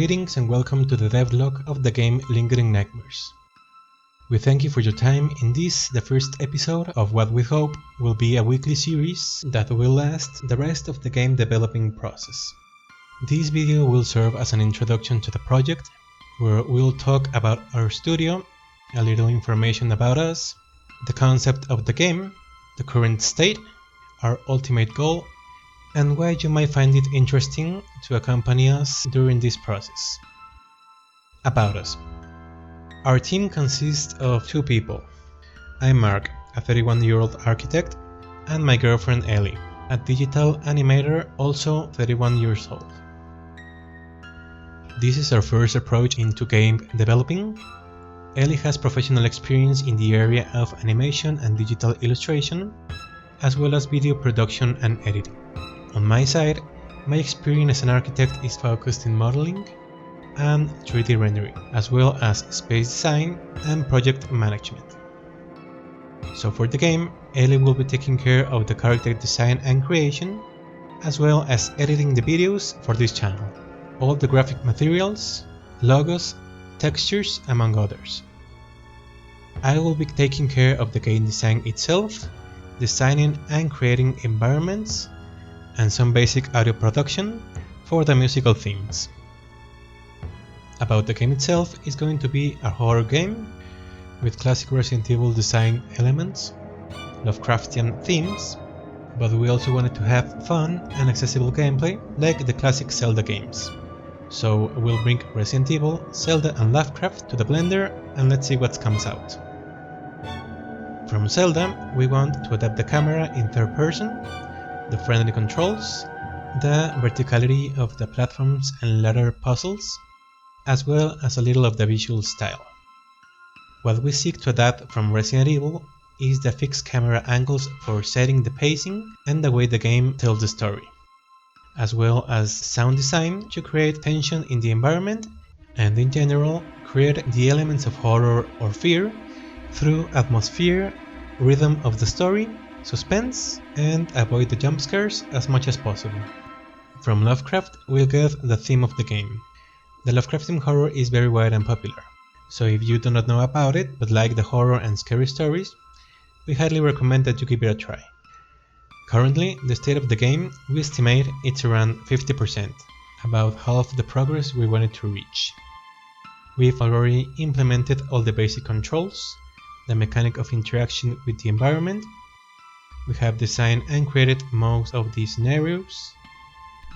Greetings and welcome to the devlog of the game Lingering Nightmares. We thank you for your time in this, the first episode of what we hope will be a weekly series that will last the rest of the game developing process. This video will serve as an introduction to the project, where we'll talk about our studio, a little information about us, the concept of the game, the current state, our ultimate goal, and why you might find it interesting to accompany us during this process. About us. Our team consists of two people. I'm Mark, a 31-year-old architect, and my girlfriend Ellie, a digital animator also 31 years old. This is our first approach into game developing. Ellie has professional experience in the area of animation and digital illustration, as well as video production and editing. On my side, my experience as an architect is focused in modeling and 3D rendering, as well as space design and project management. So for the game, Ellie will be taking care of the character design and creation, as well as editing the videos for this channel, all the graphic materials, logos, textures, among others. I will be taking care of the game design itself, designing and creating environments, and some basic audio production for the musical themes. About the game itself, is going to be a horror game with classic Resident Evil design elements, Lovecraftian themes, but we also wanted to have fun and accessible gameplay like the classic Zelda games. So we'll bring Resident Evil, Zelda and Lovecraft to the blender and let's see what comes out. From Zelda, we want to adapt the camera in third person, the friendly controls, the verticality of the platforms and ladder puzzles, as well as a little of the visual style. What we seek to adapt from Resident Evil is the fixed camera angles for setting the pacing and the way the game tells the story, as well as sound design to create tension in the environment and in general create the elements of horror or fear through atmosphere, rhythm of the story, suspense, and avoid the jump scares as much as possible. From Lovecraft, we'll get the theme of the game. The Lovecraftian horror is very wide and popular, so if you do not know about it but like the horror and scary stories, we highly recommend that you give it a try. Currently, the state of the game, we estimate it's around 50%, about half the progress we wanted to reach. We've already implemented all the basic controls, the mechanic of interaction with the environment. We have designed and created most of these scenarios.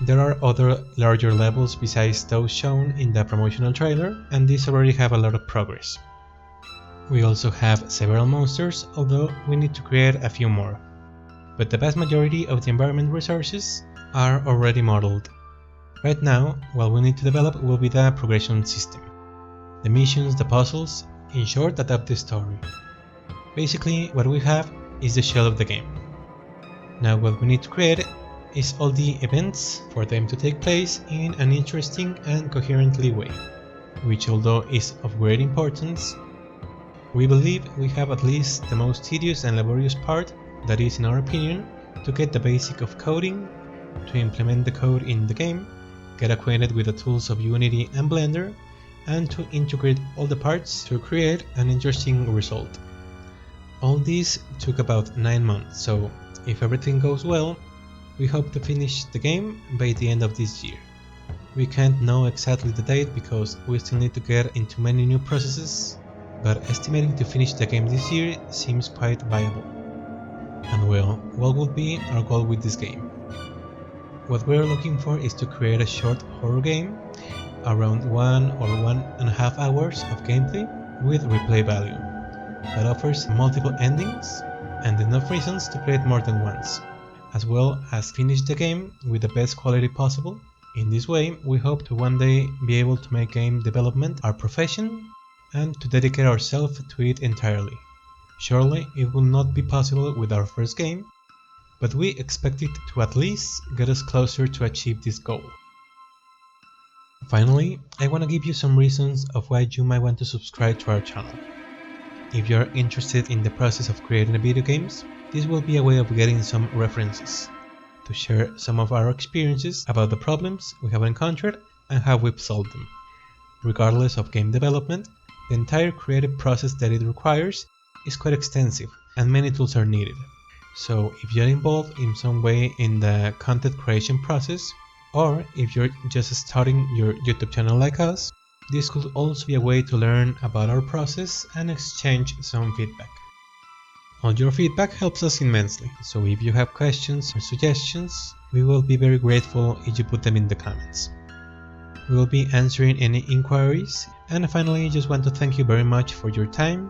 There are other larger levels besides those shown in the promotional trailer, and these already have a lot of progress. We also have several monsters, although we need to create a few more. But the vast majority of the environment resources are already modeled. Right now, what we need to develop will be the progression system. The missions, the puzzles, in short, adapt the story. Basically, what we have is the shell of the game. Now what we need to create is all the events for them to take place in an interesting and coherently way, which although is of great importance, we believe we have at least the most tedious and laborious part, that is in our opinion, to get the basic of coding, to implement the code in the game, get acquainted with the tools of Unity and Blender, and to integrate all the parts to create an interesting result. All this took about 9 months, so if everything goes well, we hope to finish the game by the end of this year. We can't know exactly the date because we still need to get into many new processes, but estimating to finish the game this year seems quite viable. And well, what would be our goal with this game? What we're looking for is to create a short horror game, around 1 or 1.5 hours of gameplay with replay value, that offers multiple endings and enough reasons to play it more than once, as well as finish the game with the best quality possible. In this way, we hope to one day be able to make game development our profession and to dedicate ourselves to it entirely. Surely it will not be possible with our first game, but we expect it to at least get us closer to achieve this goal. Finally, I want to give you some reasons of why you might want to subscribe to our channel. If you are interested in the process of creating video games, this will be a way of getting some references, to share some of our experiences about the problems we have encountered and how we've solved them. Regardless of game development, the entire creative process that it requires is quite extensive and many tools are needed. So if you're involved in some way in the content creation process, or if you're just starting your YouTube channel like us, this could also be a way to learn about our process and exchange some feedback. All your feedback helps us immensely, so if you have questions or suggestions, we will be very grateful if you put them in the comments. We will be answering any inquiries, and finally I just want to thank you very much for your time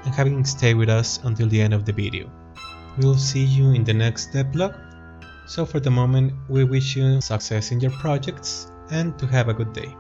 and having stayed with us until the end of the video. We will see you in the next Devlog, so for the moment we wish you success in your projects and to have a good day.